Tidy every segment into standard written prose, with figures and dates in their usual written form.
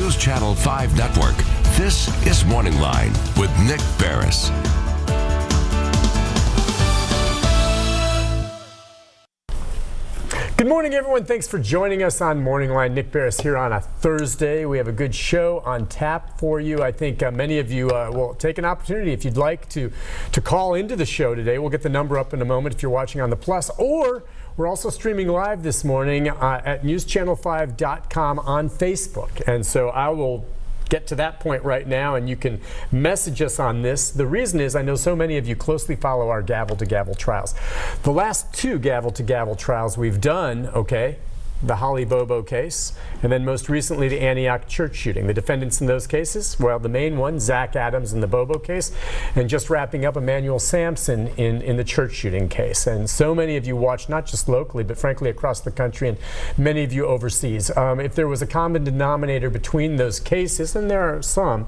News Channel 5 Network, this is MorningLine with Nick Barris. Good morning, everyone. Thanks for joining us on MorningLine. Nick Barris here on a Thursday. We have a good show on tap for you. I think many of you will take an opportunity if you'd like to call into the show today. We'll get the number up in a moment if you're watching on the Plus, or we're also streaming live this morning at newschannel5.com on Facebook. And so I will get to that point right now, and you can message us on this. The reason is I know so many of you closely follow our gavel-to-gavel trials. The last two gavel-to-gavel trials we've done, the Holly Bobo case, and then most recently the Antioch Church Shooting. The defendants in those cases, well, the main one, Zach Adams in the Bobo case, and just wrapping up Emanuel Samson in the church shooting case. And so many of you watch, not just locally, but frankly across the country, and many of you overseas. If there was a common denominator between those cases, and there are some,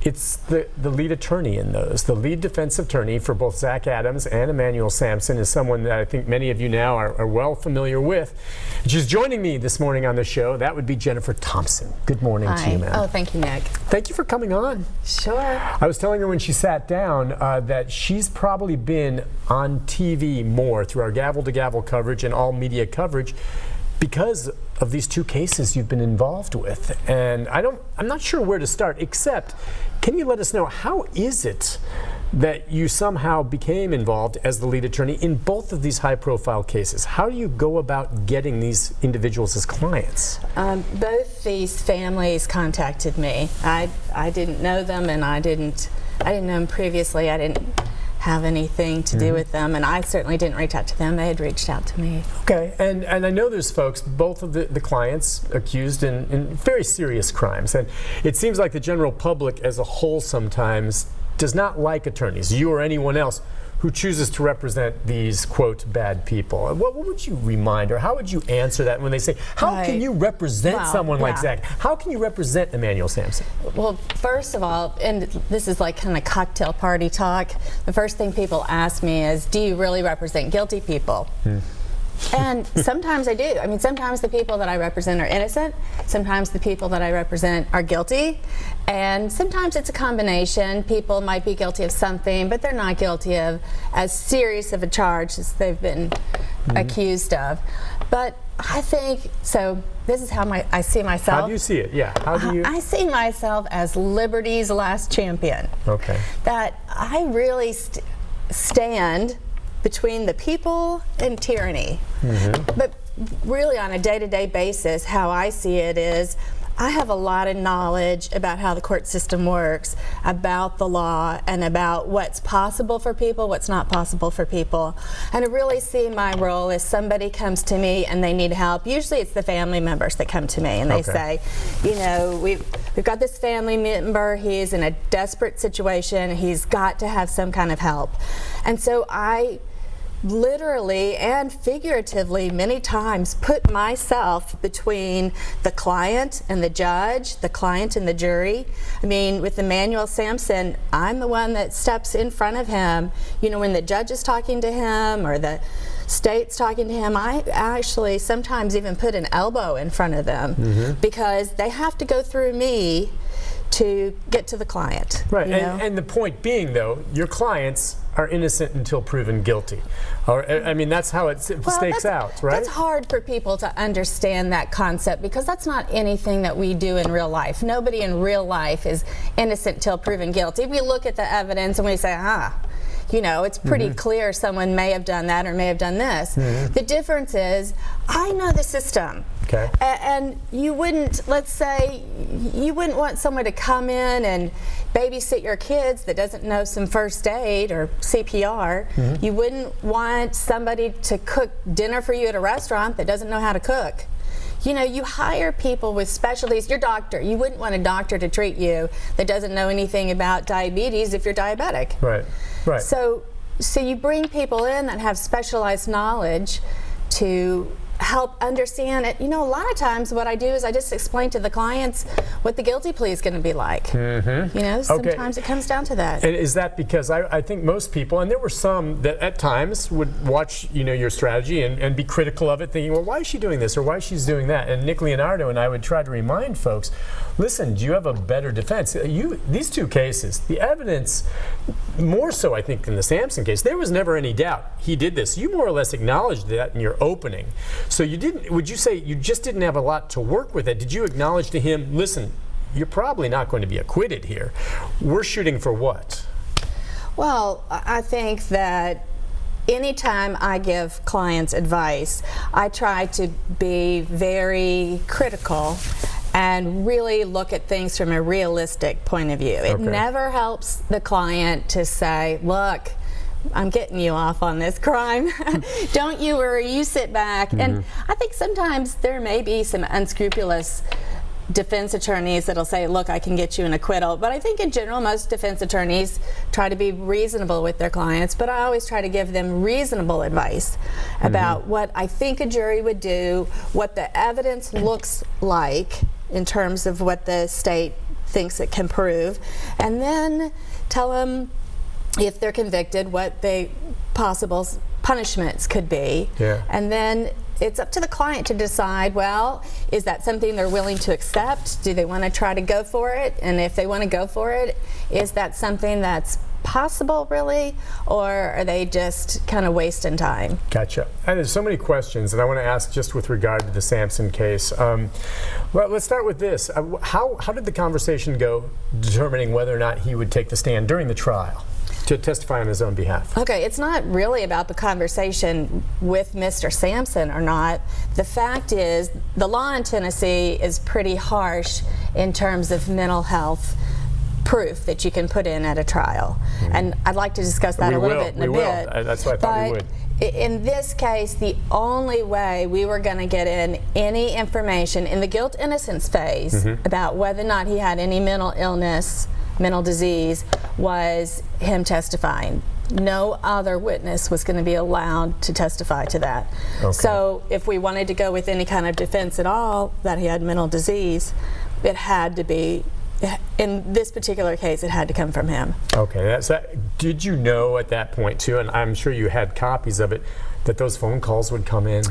it's the lead attorney in those. The lead defense attorney for both Zach Adams and Emanuel Samson is someone that I think many of you now are well familiar with. She's joining me this morning on the show. That would be Jennifer Thompson. Good morning to you, ma'am. Oh, thank you, Nick. Thank you for coming on. Sure. I was telling her when she sat down that she's probably been on TV more through our gavel-to-gavel coverage and all media coverage because of these two cases you've been involved with. And I'm not sure where to start, except can you let us know, how is it that you somehow became involved as the lead attorney in both of these high-profile cases? How do you go about getting these individuals as clients? Both these families contacted me. I didn't know them, and I didn't know them previously. I didn't have anything to do with them, and I certainly didn't reach out to them. They had reached out to me. Okay, and I know there's folks, both of the clients accused in very serious crimes, and it seems like the general public as a whole sometimes does not like attorneys, you or anyone else, who chooses to represent these, quote, bad people. What would you remind, or how would you answer that when they say, how can you represent someone like Zach? How can you represent Emanuel Samson? Well, first of all, and this is like kind of cocktail party talk, the first thing people ask me is, do you really represent guilty people? And sometimes I do. I mean, sometimes the people that I represent are innocent, sometimes the people that I represent are guilty, and sometimes it's a combination. People might be guilty of something, but they're not guilty of as serious of a charge as they've been accused of. But I think, so this is how I see myself. How do you see it? Yeah, how do you? I see myself as liberty's last champion. Okay. That I really stand between the people and tyranny. But really on a day-to-day basis, how I see it is, I have a lot of knowledge about how the court system works, about the law, and about what's possible for people, what's not possible for people. And I really see my role as somebody comes to me and they need help. Usually it's the family members that come to me and they say, you know, we've got this family member, he's in a desperate situation, he's got to have some kind of help. And so I literally and figuratively many times put myself between the client and the judge, the client and the jury. I mean, with Emanuel Samson, I'm the one that steps in front of him. You know, when the judge is talking to him or the state's talking to him, I actually sometimes even put an elbow in front of them because they have to go through me to get to the client. Right, and the point being, though, your clients are innocent until proven guilty. Or, I mean, that's how it stakes out, right? That's hard for people to understand that concept because that's not anything that we do in real life. Nobody in real life is innocent till proven guilty. We look at the evidence and we say, you know, it's pretty clear someone may have done that or may have done this. The difference is, I know the system. Okay. And you wouldn't, let's say, you wouldn't want someone to come in and babysit your kids that doesn't know some first aid or CPR. You wouldn't want somebody to cook dinner for you at a restaurant that doesn't know how to cook. You know, you hire people with specialties. Your doctor, you wouldn't want a doctor to treat you that doesn't know anything about diabetes if you're diabetic. Right, right. So you bring people in that have specialized knowledge to help understand it. You know, a lot of times what I do is I just explain to the clients what the guilty plea is going to be like. You know, sometimes it comes down to that. And is that because I think most people, and there were some that at times would watch, you know, your strategy and be critical of it, thinking, well, why is she doing this or why she's doing that? And Nick Leonardo and I would try to remind folks, listen, do you have a better defense? These two cases, the evidence, more so I think in the Samson case, there was never any doubt he did this. You more or less acknowledged that in your opening. So you didn't, would you say you just didn't have a lot to work with it? Did you acknowledge to him, listen, you're probably not going to be acquitted here. We're shooting for what? Well, I think that anytime I give clients advice, I try to be very critical and really look at things from a realistic point of view. It never helps the client to say, look, I'm getting you off on this crime. Don't you worry, you sit back. And I think sometimes there may be some unscrupulous defense attorneys that'll say, look, I can get you an acquittal. But I think in general, most defense attorneys try to be reasonable with their clients, but I always try to give them reasonable advice about what I think a jury would do, what the evidence looks like in terms of what the state thinks it can prove, and then tell them, if they're convicted, what the possible punishments could be. And then it's up to the client to decide, well, is that something they're willing to accept? Do they want to try to go for it? And if they want to go for it, is that something that's possible, really? Or are they just kind of wasting time? Gotcha. And there's so many questions that I want to ask just with regard to the Samson case. Well, let's start with this. How did the conversation go determining whether or not he would take the stand during the trial to testify on his own behalf? Okay, it's not really about the conversation with Mr. Samson or not. The fact is, the law in Tennessee is pretty harsh in terms of mental health proof that you can put in at a trial. And I'd like to discuss that a little bit in a bit. That's what I thought we would. In this case, the only way we were going to get in any information in the guilt-innocence phase about whether or not he had any mental illness, mental disease, was him testifying. No other witness was going to be allowed to testify to that. So if we wanted to go with any kind of defense at all that he had mental disease, it had to be, in this particular case, it had to come from him. Okay, did you know at that point too, and I'm sure you had copies of it, that those phone calls would come in?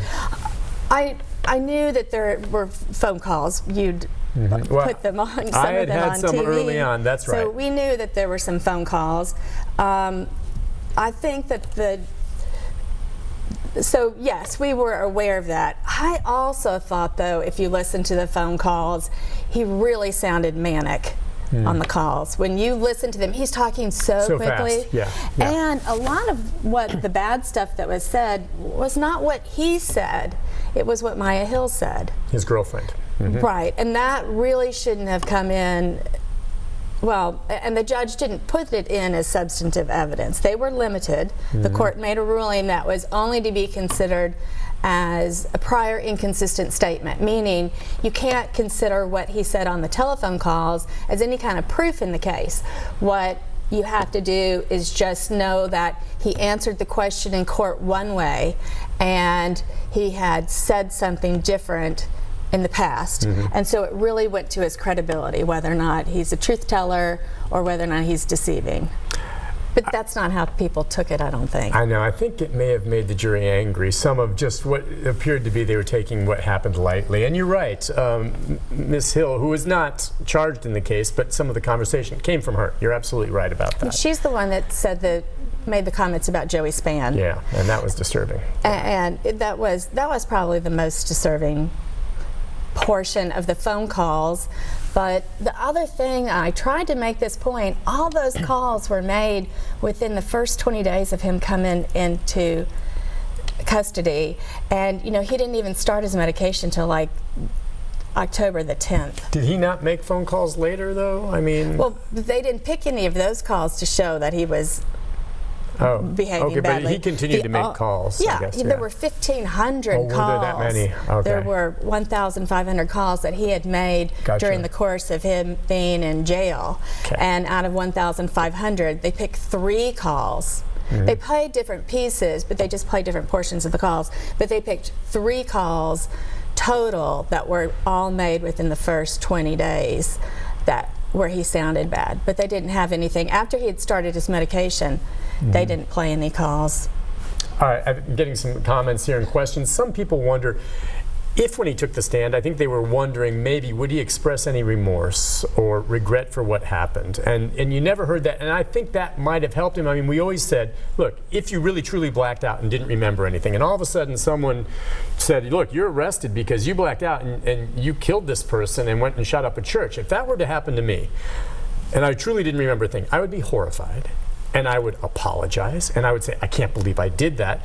I knew that there were phone calls. You'd put them on, some of them on TV. I had some early on, that's right. So we knew that there were some phone calls. I think that so yes, we were aware of that. I also thought, though, if you listen to the phone calls, he really sounded manic on the calls. When you listen to them, he's talking so quickly. Fast. And a lot of what the bad stuff that was said was not what he said. It was what Maya Hill said. His girlfriend. Right, and that really shouldn't have come in. Well, and the judge didn't put it in as substantive evidence. They were limited. The court made a ruling that was only to be considered as a prior inconsistent statement, meaning you can't consider what he said on the telephone calls as any kind of proof in the case. What you have to do is just know that he answered the question in court one way and he had said something different in the past, and so it really went to his credibility, whether or not he's a truth teller or whether or not he's deceiving. But that's not how people took it, I don't think. I know. I think it may have made the jury angry. Some of just what appeared to be they were taking what happened lightly. And you're right, Ms. Hill, who was not charged in the case, but some of the conversation came from her. You're absolutely right about that. She's the one that said made the comments about Joey Spann. Yeah, and that was disturbing. And that was probably the most disturbing portion of the phone calls. But the other thing, I tried to make this point, all those calls were made within the first 20 days of him coming into custody. And, you know, he didn't even start his medication till like October the 10th. Did he not make phone calls later, though? I mean... Well, they didn't pick any of those calls to show that he was behaving badly. But he continued to make calls. Yeah, I guess, there were 1,500 calls. Were there that many? Okay. There were 1,500 calls that he had made during the course of him being in jail. And out of 1,500, they picked 3 calls They played different pieces, but they just played different portions of the calls. But they picked 3 calls total that were all made within the first 20 days where he sounded bad. But they didn't have anything. After he had started his medication, they didn't play any calls. All right, I'm getting some comments here and questions. Some people wonder if when he took the stand, I think they were wondering maybe would he express any remorse or regret for what happened. And you never heard that. And I think that might have helped him. I mean, we always said, look, if you really truly blacked out and didn't remember anything, and all of a sudden someone said, look, you're arrested because you blacked out and you killed this person and went and shot up a church. If that were to happen to me, and I truly didn't remember a thing, I would be horrified. And I would apologize. And I would say, I can't believe I did that.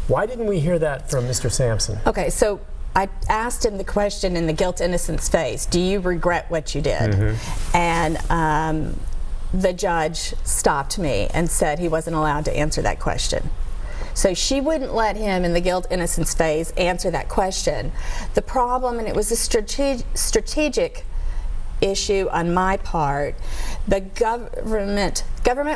Why didn't we hear that from Mr. Samson? Okay, so I asked him the question in the guilt-innocence phase, do you regret what you did? And the judge stopped me and said he wasn't allowed to answer that question. So she wouldn't let him in the guilt-innocence phase answer that question. The problem, and it was a strategic issue on my part, the government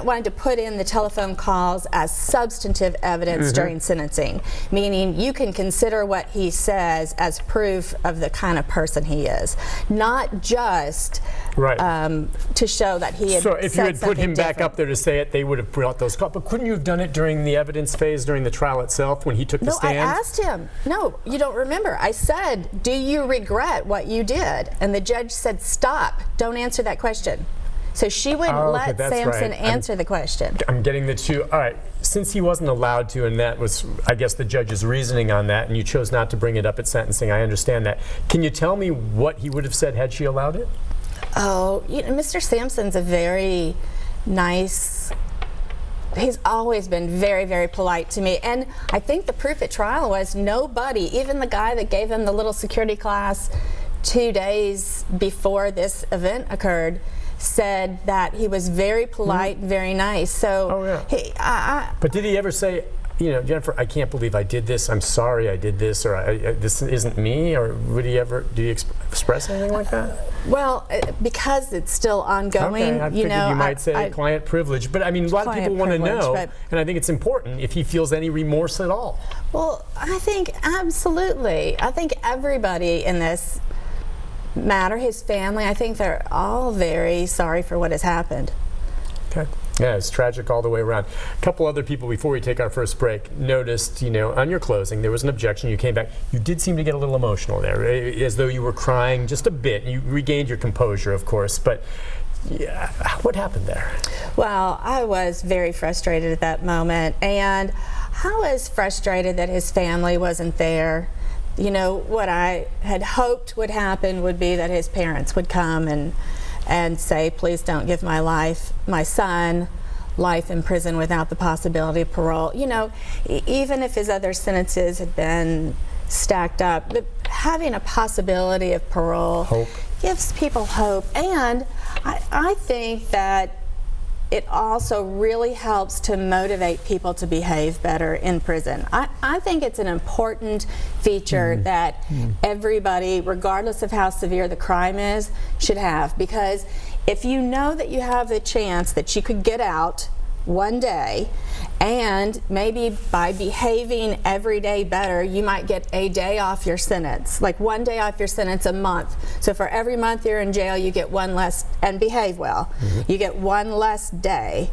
wanted to put in the telephone calls as substantive evidence during sentencing, meaning you can consider what he says as proof of the kind of person he is, not just to show that he had So if you had put him different. back up there to say it, they would have brought those calls. But couldn't you have done it during the evidence phase, during the trial itself, when he took the stand? No, I asked him. No, you don't remember. I said, do you regret what you did? And the judge said, stop, don't answer that question. So she wouldn't let Samson answer the question. I'm getting the two. All right, since he wasn't allowed to, and that was, I guess, the judge's reasoning on that, and you chose not to bring it up at sentencing, I understand that. Can you tell me what he would have said had she allowed it? Oh, you know, Mr. Samson's a very nice, he's always been very, very polite to me. And I think the proof at trial was nobody, even the guy that gave him the little security class 2 days before this event occurred, said that he was very polite and very nice. So, but did he ever say, you know, Jennifer, I can't believe I did this. I'm sorry I did this, or this isn't me? Or would he ever? Do you express anything like that? Well, because it's still ongoing, okay, I figured you might say client privilege, but I mean, a lot of people want to know, and I think it's important if he feels any remorse at all. Well, I think absolutely. I think everybody in this matter, his family, I think they're all very sorry for what has happened. Okay. Yeah, it's tragic all the way around. A couple other people before we take our first break noticed, you know, on your closing there was an objection. You came back. You did seem to get a little emotional there, as though you were crying just a bit. You regained your composure, of course, but yeah, what happened there? Well, I was very frustrated at that moment, and I was frustrated that his family wasn't there. You know, what I had hoped would happen would be that his parents would come and say, please don't give my son, life in prison without the possibility of parole. You know, even if his other sentences had been stacked up, but having a possibility of parole gives people hope. And I think that it also really helps to motivate people to behave better in prison. I think it's an important feature that everybody, regardless of how severe the crime is, should have. Because if you know that you have the chance that you could get out one day, and maybe by behaving every day better, you might get a day off your sentence, like 1 day off your sentence a month. So for every month you're in jail, you get one less, and behave well, you get one less day.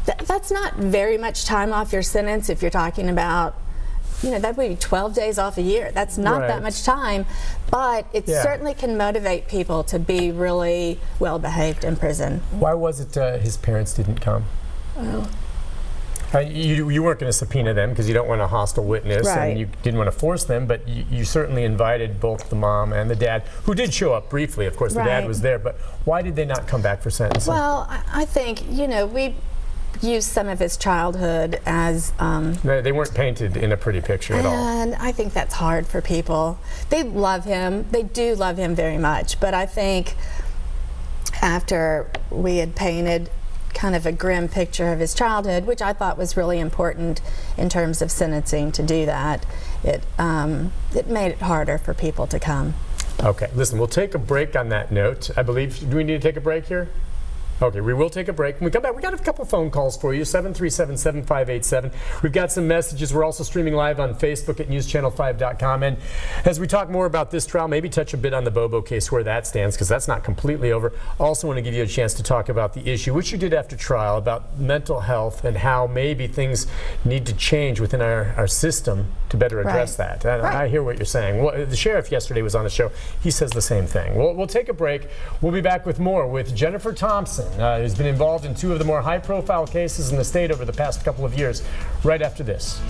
That's not very much time off your sentence if you're talking about, you know, that would be 12 days off a year. That's not that much time, but it certainly can motivate people to be really well behaved in prison. Why was it his parents didn't come? Well, you weren't going to subpoena them because you don't want a hostile witness, and you didn't want to force them, but you certainly invited both the mom and the dad, who did show up briefly. Of course, the dad was there, but why did they not come back for sentencing? Well, I think, you know, we used some of his childhood as... they weren't painted in a pretty picture at all. And I think that's hard for people. They love him. They do love him very much, but I think after we had painted kind of a grim picture of his childhood, which I thought was really important in terms of sentencing to do that, it made it harder for people to come. Okay, listen, we'll take a break on that note. I believe, do we need to take a break here? Okay, we will take a break. When we come back, we got a couple phone calls for you, 737-7587. We've got some messages. We're also streaming live on Facebook at newschannel5.com. And as we talk more about this trial, maybe touch a bit on the Bobo case, where that stands, because that's not completely over. Also want to give you a chance to talk about the issue, which you did after trial, about mental health and how maybe things need to change within our system to better address that. I hear what you're saying. Well, the sheriff yesterday was on the show. He says the same thing. We'll take a break. We'll be back with more with Jennifer Thompson, who's been involved in two of the more high-profile cases in the state over the past couple of years, right after this.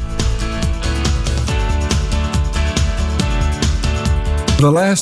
The last